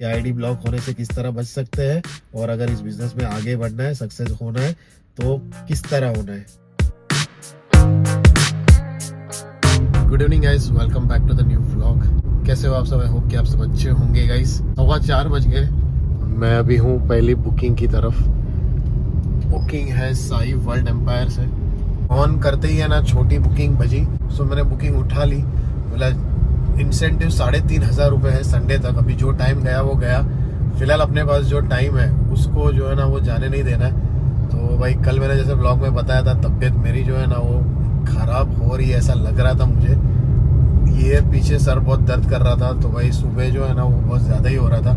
कि ID block होने से किस तरह बच सकते हैं, और अगर इस बिजनेस में आगे बढ़ना है, सक्सेस होना है, तो किस तरह होना है। Good evening guys, welcome back to the new vlog. कैसे हो आप सब? आई होप कि आप सब अच्छे होंगे गाइस। 4:15 बज गए। मैं अभी हूँ पहली बुकिंग की तरफ। बुकिंग है साई वर्ल्ड एम्पायर से। ऑन करते ही है ना छोटी बुकिंग बजी, सो मैंने बुकिंग उठा ली। बोला इंसेंटिव 3,500 रुपये है संडे तक। अभी जो टाइम गया वो गया। फिलहाल अपने पास जो टाइम है उसको जो है ना वो जाने नहीं देना है। तो भाई कल मैंने जैसे ब्लॉग में बताया था, तबीयत मेरी जो है ना वो खराब हो रही है, ऐसा लग रहा था मुझे। ये पीछे सर बहुत दर्द कर रहा था, तो भाई सुबह जो है ना वो बहुत ज़्यादा ही हो रहा था।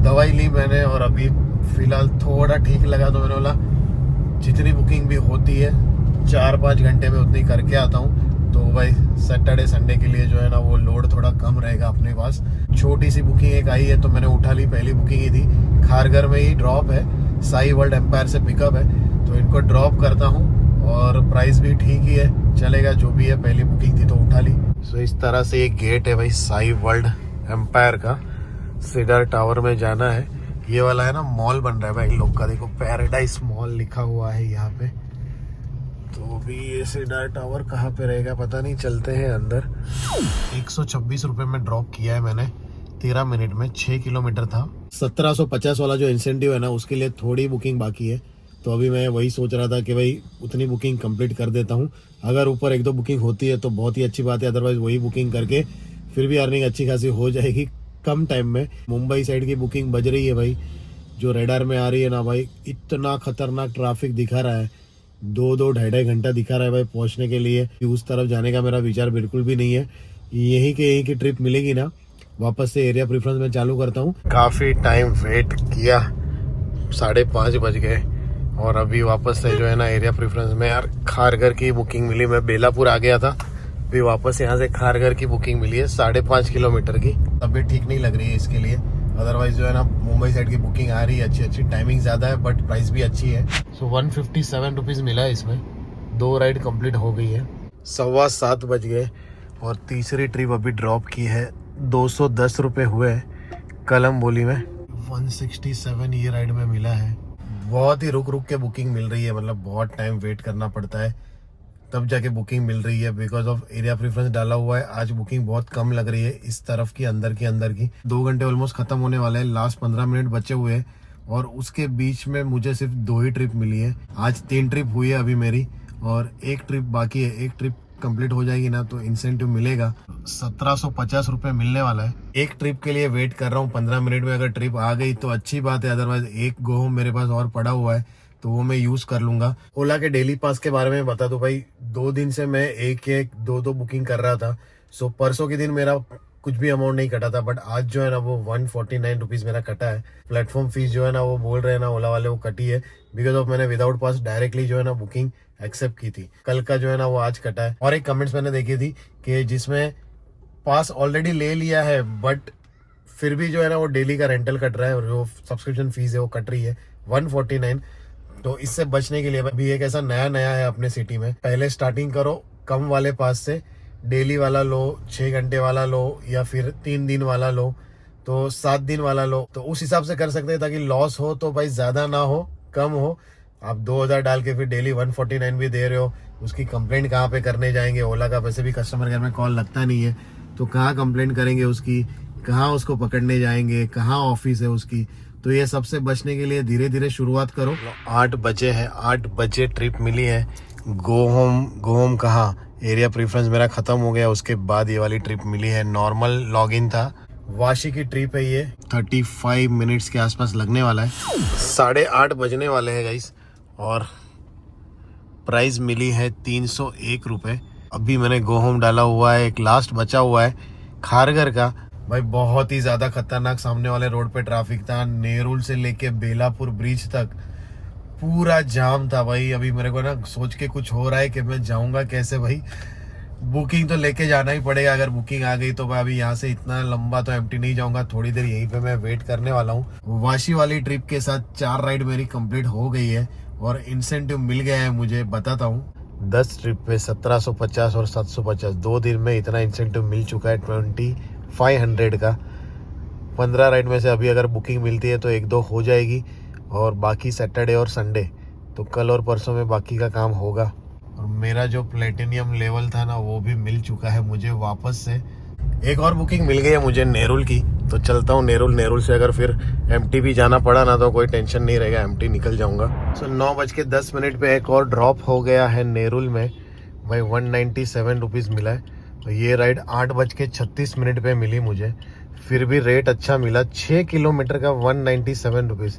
दवाई ली मैंने और अभी फ़िलहाल थोड़ा ठीक लगा, तो मैंने बोला जितनी बुकिंग भी होती है 4-5 घंटे में उतनी करके आता हूँ। तो भाई सैटरडे संडे के लिए जो है ना वो लोड थोड़ा कम रहेगा अपने पास। छोटी सी बुकिंग एक आई है तो मैंने उठा ली। पहली बुकिंग ही थी, खारघर में ही ड्रॉप है, साई वर्ल्ड एम्पायर से पिकअप है, तो इनको ड्रॉप करता हूँ और प्राइस भी ठीक ही है, चलेगा जो भी है। पहली बुकिंग थी तो उठा ली। सो इस तरह से एक गेट है भाई साई वर्ल्ड एम्पायर का। सीडर टावर में जाना है। ये वाला है ना मॉल बन रहा है भाई लोग का, देखो पैराडाइज मॉल लिखा हुआ है यहाँ पे। तो भी ये सीडर टावर कहाँ पे रहेगा पता नहीं, चलते हैं अंदर। 126 रुपये में ड्रॉप किया है मैंने 13 मिनट में। 6 किलोमीटर था। 1750 वाला जो इंसेंटिव है ना उसके लिए थोड़ी बुकिंग बाकी है। तो अभी मैं वही सोच रहा था कि भाई उतनी बुकिंग कंप्लीट कर देता हूँ। अगर ऊपर 1-2 बुकिंग होती है तो बहुत ही अच्छी बात है, अदरवाइज वही बुकिंग करके फिर भी अर्निंग अच्छी खासी हो जाएगी कम टाइम में। मुंबई साइड की बुकिंग बज रही है भाई, जो रेडार में आ रही है ना भाई, इतना खतरनाक ट्रैफिक दिखा रहा है। 2-2 ढाई घंटा दिखा रहा है भाई पहुंचने के लिए। उस तरफ जाने का मेरा विचार बिल्कुल भी नहीं है। यहीं की ट्रिप मिलेगी ना, वापस से एरिया प्रेफरेंस में चालू करता हूँ। काफ़ी टाइम वेट किया, 5:30 बज गए और अभी वापस से जो है ना एरिया प्रेफरेंस में यार खारघर की बुकिंग मिली। मैं बेलापुर आ गया था, फिर वापस यहाँ से खारघर की बुकिंग मिली है 5.5 किलोमीटर की। तबीयत ठीक नहीं लग रही है इसके लिए, अदरवाइज जो है ना मुंबई साइड की बुकिंग आ रही है अच्छी। टाइमिंग ज़्यादा है बट प्राइस भी अच्छी है। सो 157 रुपीज़ मिला है इसमें। 2 राइड कंप्लीट हो गई है। 7:15 बज गए और तीसरी ट्रिप अभी ड्रॉप की है। 210 रुपये हुए कलमबोली में। 167 ये राइड में मिला है। बहुत ही रुक के बुकिंग मिल रही है, मतलब बहुत टाइम वेट करना पड़ता है तब जाके बुकिंग मिल रही है। बिकॉज ऑफ एरिया प्रेफरेंस डाला हुआ है। आज बुकिंग बहुत कम लग रही है इस तरफ की, अंदर की 2 घंटे ऑलमोस्ट खत्म होने वाले हैं। लास्ट 15 मिनट बचे हुए हैं और उसके बीच में मुझे सिर्फ 2 ही ट्रिप मिली है। आज 3 ट्रिप हुई है अभी मेरी और 1 ट्रिप बाकी है। 1 ट्रिप कंप्लीट हो जाएगी ना तो इंसेंटिव मिलेगा। 1750 रुपये मिलने वाला है। 1 ट्रिप के लिए वेट कर रहा हूँ। 15 मिनट में अगर ट्रिप आ गई तो अच्छी बात है, अदरवाइज 1 गो होम मेरे पास और पड़ा हुआ है तो वो मैं यूज कर लूंगा। ओला के डेली पास के बारे में बता दो भाई। 2 दिन से मैं 1-2 बुकिंग कर रहा था। सो परसों के दिन मेरा कुछ भी अमाउंट नहीं कटा था, बट आज जो है ना वो 149 रुपीज़ मेरा कटा है। प्लेटफॉर्म फीस जो है ना वो बोल रहे हैं ना ओला वाले वो कटी है, बिकॉज ऑफ मैंने विदाउट पास डायरेक्टली जो है ना बुकिंग एक्सेप्ट की थी। कल का जो है ना वो आज कटा है। और एक कमेंट्स मैंने देखी थी कि जिसमें पास ऑलरेडी ले लिया है बट फिर भी जो है ना वो डेली का रेंटल कट रहा है और जो सब्सक्रिप्शन फीस है वो कट रही है 149। तो इससे बचने के लिए अभी एक ऐसा नया है अपने सिटी में, पहले स्टार्टिंग करो कम वाले पास से, डेली वाला लो, 6 घंटे वाला लो या फिर 3 दिन वाला लो, तो 7 दिन वाला लो। तो उस हिसाब से कर सकते हैं ताकि लॉस हो तो भाई ज़्यादा ना हो, कम हो। आप 2000 डाल के फिर डेली 149 भी दे रहे हो, उसकी कंप्लेंट कहाँ पे करने जाएंगे? ओला का वैसे भी कस्टमर केयर में कॉल लगता नहीं है, तो कहाँ कंप्लेंट करेंगे उसकी, कहाँ उसको पकड़ने जाएंगे, कहाँ ऑफिस है उसकी? तो ये सबसे बचने के लिए धीरे धीरे शुरुआत करो। 8 बजे है, 8 बजे ट्रिप मिली है। गो होम कहाँ, एरिया प्रेफरेंस मेरा खत्म हो गया, उसके बाद ये वाली ट्रिप मिली है। नॉर्मल लॉगिन था। वाशी की ट्रिप है ये, 35 मिनट्स के आसपास लगने वाला है। 8:30 बजने वाले हैं गाइस और प्राइस मिली है 301 रुपये। अभी मैंने गो होम डाला हुआ है, एक लास्ट बचा हुआ है खारघर का। भाई बहुत ही ज़्यादा खतरनाक सामने वाले रोड पे ट्रैफिक था। नेरुल से लेके बेलापुर ब्रिज तक पूरा जाम था भाई। अभी मेरे को ना सोच के कुछ हो रहा है कि मैं जाऊंगा कैसे भाई। बुकिंग तो लेके जाना ही पड़ेगा, अगर बुकिंग आ गई तो मैं अभी यहाँ से इतना लंबा तो एम्प्टी नहीं जाऊंगा। थोड़ी देर यहीं पे मैं वेट करने वाला हूँ। वाशी वाली ट्रिप के साथ 4 राइड मेरी कंप्लीट हो गई है और इंसेंटिव मिल गया है मुझे। बताता हूँ, 10 ट्रिप पे 1750 और 750, 2 दिन में इतना इंसेंटिव मिल चुका है 2500 का। 15 राइड में से अभी अगर बुकिंग मिलती है तो 1-2 हो जाएगी, और बाकी सैटरडे और संडे, तो कल और परसों में बाकी का काम होगा। और मेरा जो प्लेटिनियम लेवल था ना वो भी मिल चुका है मुझे वापस से। एक और बुकिंग मिल गई है मुझे नेरुल की, तो चलता हूँ नेरुल से अगर फिर एमटी भी जाना पड़ा ना तो कोई टेंशन नहीं रहेगा, एमटी निकल जाऊंगा। 9:10 पे एक और ड्रॉप हो गया है नेरुल में भाई। 197 रुपीज़ मिला है। तो ये राइड 8:36 पे मिली मुझे, फिर भी रेट अच्छा मिला। 6 किलोमीटर का 197 रुपीज़,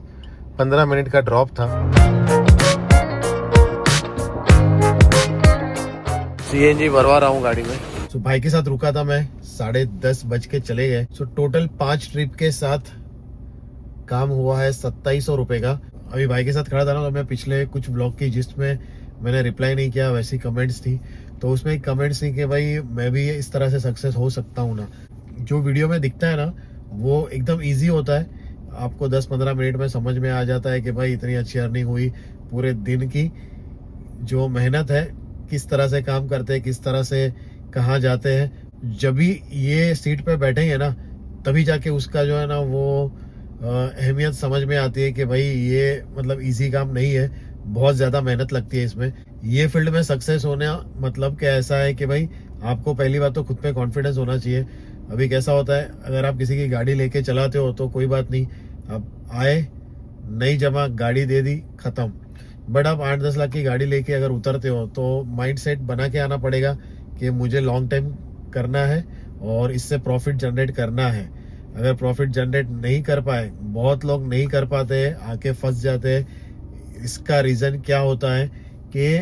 15 मिनट का ड्रॉप था। सीएनजी भरवा रहा हूँ गाड़ी में। तो भाई के साथ रुका था मैं, 10:30 बज के चले गए। सो टोटल 5 ट्रिप के साथ काम हुआ है 2700 रुपये का। अभी भाई के साथ खड़ा था ना, तो मैं पिछले कुछ ब्लॉग की जिस्ट में मैंने रिप्लाई नहीं किया, वैसी कमेंट्स थी, तो उसमें एक कमेंट्स थी कि भाई मैं भी इस तरह से सक्सेस हो सकता हूँ ना। जो वीडियो में दिखता है ना वो एकदम ईजी होता है, आपको 10-15 मिनट में समझ में आ जाता है कि भाई इतनी अच्छी अर्निंग हुई। पूरे दिन की जो मेहनत है, किस तरह से काम करते हैं, किस तरह से कहाँ जाते हैं, जब भी ये सीट पे बैठेंगे ना तभी जाके उसका जो है ना वो अहमियत समझ में आती है कि भाई ये मतलब इजी काम नहीं है, बहुत ज़्यादा मेहनत लगती है इसमें। ये फील्ड में सक्सेस होना मतलब क्या ऐसा है कि भाई आपको पहली बात तो खुद पे कॉन्फिडेंस होना चाहिए। अभी कैसा होता है, अगर आप किसी की गाड़ी लेके चलाते हो तो कोई बात नहीं, आप आए नहीं जमा, गाड़ी दे दी, खत्म। बट आप 8-10 लाख की गाड़ी लेके अगर उतरते हो तो माइंड सेट बना के आना पड़ेगा कि मुझे लॉन्ग टाइम करना है और इससे प्रॉफिट जनरेट करना है। अगर प्रॉफिट जनरेट नहीं कर पाए, बहुत लोग नहीं कर पाते हैं, आके फंस जाते हैं। इसका रीज़न क्या होता है कि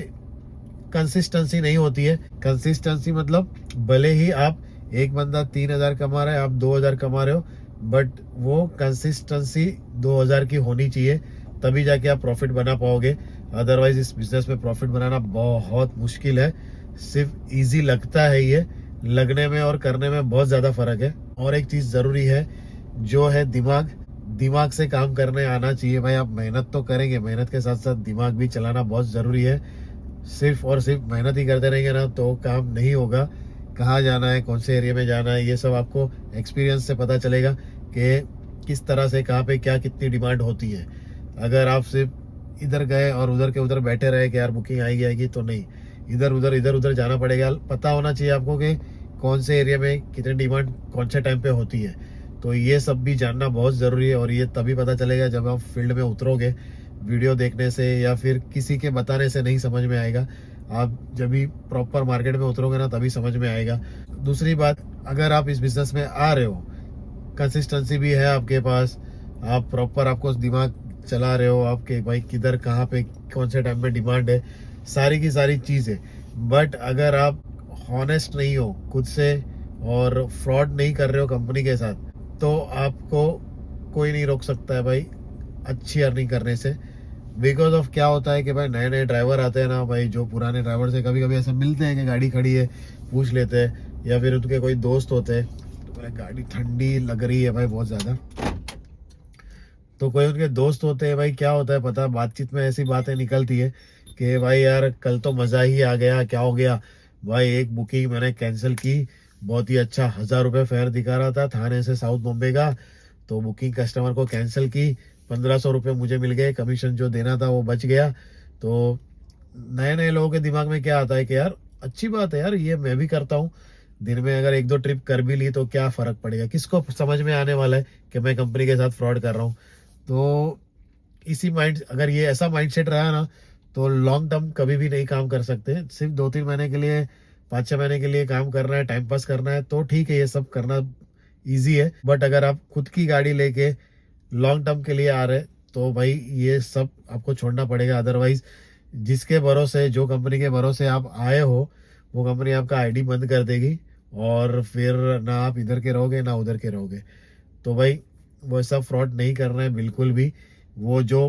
कंसिस्टेंसी नहीं होती है। कंसिस्टेंसी मतलब भले ही आप एक बंदा 3,000 कमा रहा है, आप 2,000 कमा रहे हो, बट वो कंसिस्टेंसी 2,000 की होनी चाहिए, तभी जाके आप प्रॉफिट बना पाओगे। अदरवाइज इस बिजनेस में प्रॉफिट बनाना बहुत मुश्किल है। सिर्फ इजी लगता है, ये लगने में और करने में बहुत ज़्यादा फ़र्क है। और एक चीज़ ज़रूरी है जो है दिमाग से काम करने आना चाहिए भाई। आप मेहनत तो करेंगे, मेहनत के साथ साथ दिमाग भी चलाना बहुत ज़रूरी है। सिर्फ और सिर्फ मेहनत ही करते रहेंगे ना तो काम नहीं होगा। कहाँ जाना है, कौन से एरिया में जाना है, ये सब आपको एक्सपीरियंस से पता चलेगा कि किस तरह से कहाँ पे क्या कितनी डिमांड होती है। अगर आप सिर्फ इधर गए और उधर के उधर बैठे रहे कि यार बुकिंग आएगी तो नहीं, इधर उधर जाना पड़ेगा। पता होना चाहिए आपको कि कौन से एरिया में कितनी डिमांड कौन से टाइम पे होती है। तो ये सब भी जानना बहुत ज़रूरी है, और ये तभी पता चलेगा जब आप फील्ड में उतरोगे। वीडियो देखने से या फिर किसी के बताने से नहीं समझ में आएगा, आप जब भी प्रॉपर मार्केट में उतरोगे ना तभी समझ में आएगा। दूसरी बात, अगर आप इस बिजनेस में आ रहे हो, कंसिस्टेंसी भी है आपके पास, आप प्रॉपर आपको दिमाग चला रहे हो आपके भाई किधर कहाँ पे कौन से टाइम में डिमांड है, सारी की सारी चीज़ें। बट अगर आप हॉनेस्ट नहीं हो खुद से और फ्रॉड नहीं कर रहे हो कंपनी के साथ, तो आपको कोई नहीं रोक सकता है भाई अच्छी अर्निंग करने से। बिकॉज ऑफ क्या होता है कि भाई नए नए ड्राइवर आते हैं ना भाई, जो पुराने ड्राइवर से कभी कभी ऐसा मिलते हैं कि गाड़ी खड़ी है, पूछ लेते हैं, या फिर उनके कोई दोस्त होते हैं, तो बोले गाड़ी ठंडी लग रही है भाई बहुत ज़्यादा, तो कोई उनके दोस्त होते हैं भाई, क्या होता है पता, बातचीत में ऐसी बातें निकलती है कि भाई यार कल तो मज़ा ही आ गया, क्या हो गया भाई, एक बुकिंग मैंने कैंसिल की, बहुत ही अच्छा 1,000 रुपये फेयर दिखा रहा था थाने से साउथ बॉम्बे का, तो बुकिंग कस्टमर को कैंसिल की, 1,500 रुपये मुझे मिल गए, कमीशन जो देना था वो बच गया। तो नए नए लोगों के दिमाग में क्या आता है कि यार अच्छी बात है यार, ये मैं भी करता हूँ, दिन में अगर 1-2 ट्रिप कर भी ली तो क्या फ़र्क पड़ेगा, किसको समझ में आने वाला है कि मैं कंपनी के साथ फ्रॉड कर रहा हूँ। तो इसी अगर ये ऐसा माइंडसेट रहा ना तो लॉन्ग टर्म कभी भी नहीं काम कर सकते। सिर्फ 2-3 महीने के लिए, 5-6 महीने के लिए काम करना है, टाइम पास करना है तो ठीक है, ये सब करना इजी है। बट अगर आप खुद की गाड़ी लेके लॉन्ग टर्म के लिए आ रहे तो भाई ये सब आपको छोड़ना पड़ेगा। अदरवाइज जिसके भरोसे, जो कंपनी के भरोसे आप आए हो, वो कंपनी आपका आईडी बंद कर देगी, और फिर ना आप इधर के रहोगे ना उधर के रहोगे। तो भाई वो सब फ्रॉड नहीं करना है बिल्कुल भी। वो जो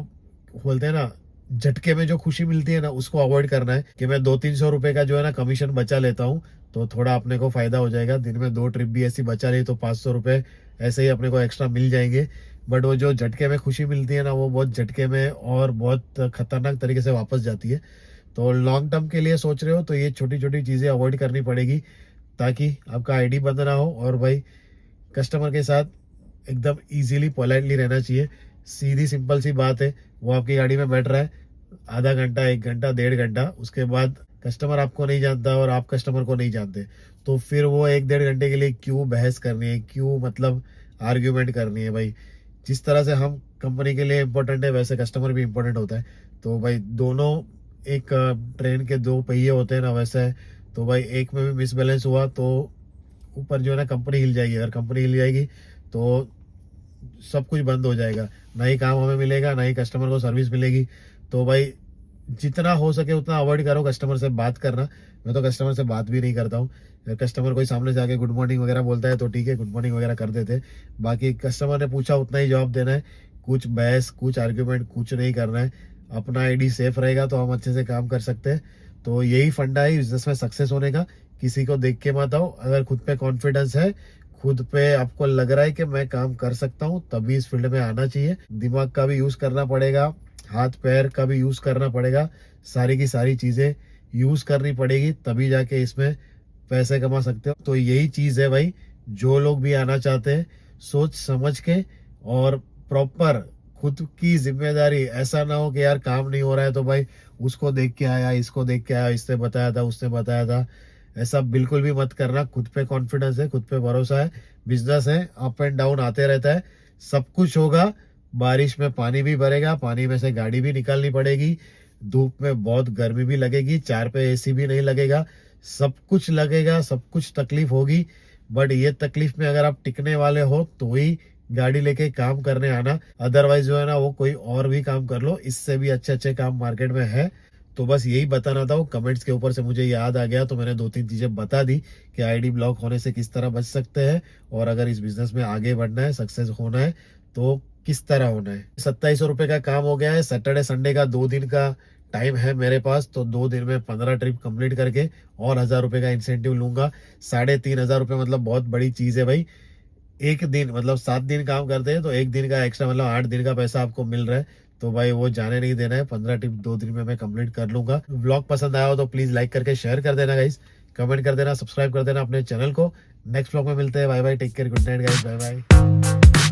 बोलते हैं ना झटके में जो खुशी मिलती है ना, उसको अवॉइड करना है कि मैं 200-300 रुपये का जो है ना कमीशन बचा लेता हूँ तो थोड़ा अपने को फायदा हो जाएगा। दिन में 2 ट्रिप भी ऐसी बचा ली तो 500 रुपये ऐसे ही अपने को एक्स्ट्रा मिल जाएंगे। बट वो जो झटके में खुशी मिलती है ना, वो बहुत झटके में और बहुत खतरनाक तरीके से वापस जाती है। तो लॉन्ग टर्म के लिए सोच रहे हो तो ये छोटी छोटी चीज़ें अवॉइड करनी पड़ेगी, ताकि आपका आईडी बंद ना हो और भाई कस्टमर के साथ एकदम इजीली पोलाइटली रहना चाहिए। सीधी सिंपल सी बात है, वो आपकी गाड़ी में बैठ रहा है आधा घंटा, 1 घंटा, 1.5 घंटा, उसके बाद कस्टमर आपको नहीं जानता और आप कस्टमर को नहीं जानते, तो फिर वो 1-1.5 घंटे के लिए क्यों बहस करनी है, क्यों मतलब आर्ग्यूमेंट करनी है भाई। जिस तरह से हम कंपनी के लिए इम्पोर्टेंट है, वैसे कस्टमर भी इम्पोर्टेंट होता है। तो भाई दोनों एक ट्रेन के 2 पहिए होते हैं ना, वैसा है। तो भाई एक में भी मिसबैलेंस हुआ तो ऊपर जो है ना कंपनी हिल जाएगी। अगर कंपनी हिल जाएगी तो सब कुछ बंद हो जाएगा, ना ही काम हमें मिलेगा, ना ही कस्टमर को सर्विस मिलेगी। तो भाई जितना हो सके उतना अवॉइड करो कस्टमर से बात करना। मैं तो कस्टमर से बात भी नहीं करता हूँ। अगर कस्टमर कोई सामने से आके गुड मॉर्निंग वगैरह बोलता है तो ठीक है, गुड मॉर्निंग वगैरह कर देते, बाकी कस्टमर ने पूछा उतना ही जवाब देना है। कुछ बहस, कुछ आर्ग्यूमेंट कुछ नहीं करना है। अपना आईडी सेफ रहेगा तो हम अच्छे से काम कर सकते हैं। तो यही फंडा है बिजनेस में सक्सेस होने का। किसी को देख के मत आओ। अगर खुद पे कॉन्फिडेंस है, खुद पे आपको लग रहा है कि मैं काम कर सकता हूँ, तभी इस फील्ड में आना चाहिए। दिमाग का भी यूज करना पड़ेगा, हाथ पैर का भी यूज करना पड़ेगा, सारी की सारी चीजें यूज करनी पड़ेगी, तभी जाके इसमें पैसे कमा सकते हो। तो यही चीज है भाई, जो लोग भी आना चाहते हैं सोच समझ के और प्रॉपर खुद की जिम्मेदारी। ऐसा ना हो कि यार काम नहीं हो रहा है तो भाई उसको देख के आया, इसको देख के आया, इसने बताया था, उसने बताया था, ऐसा बिल्कुल भी मत करना। खुद पे कॉन्फिडेंस है, खुद पे भरोसा है। बिजनेस है, अप एंड डाउन आते रहता है, सब कुछ होगा। बारिश में पानी भी भरेगा, पानी में से गाड़ी भी निकालनी पड़ेगी, धूप में बहुत गर्मी भी लगेगी, 4 पे एसी भी नहीं लगेगा, सब कुछ लगेगा, सब कुछ तकलीफ होगी। बट ये तकलीफ में अगर आप टिकने वाले हो तो ही गाड़ी लेके काम करने आना। अदरवाइज जो है ना वो कोई और भी काम कर लो, इससे भी अच्छे अच्छे काम मार्केट में है। तो बस यही बताना था। वो कमेंट्स के ऊपर से मुझे याद आ गया तो मैंने 2-3 चीजें बता दी कि आईडी ब्लॉक होने से किस तरह बच सकते हैं, और अगर इस बिजनेस में आगे बढ़ना है, सक्सेस होना है तो किस तरह होना है। 2700 रुपए का काम हो गया है। सैटरडे संडे का 2 दिन का टाइम है मेरे पास, तो 2 दिन में 15 ट्रिप कंप्लीट करके और 1000 रुपए का इंसेंटिव लूंगा। 3500 रुपए मतलब बहुत बड़ी चीज है भाई। एक दिन मतलब 7 दिन काम करते हैं तो एक दिन का एक्स्ट्रा मतलब 8 दिन का पैसा आपको मिल रहा है। तो भाई वो जाने नहीं देना है। 15 टिप 2 दिन में मैं कंप्लीट कर लूंगा। व्लॉग पसंद आया हो तो प्लीज लाइक करके शेयर कर देना गाइस, कमेंट कर देना, सब्सक्राइब कर देना अपने चैनल को। नेक्स्ट व्लॉग में मिलते हैं। Bye bye, take care, good night guys, bye bye.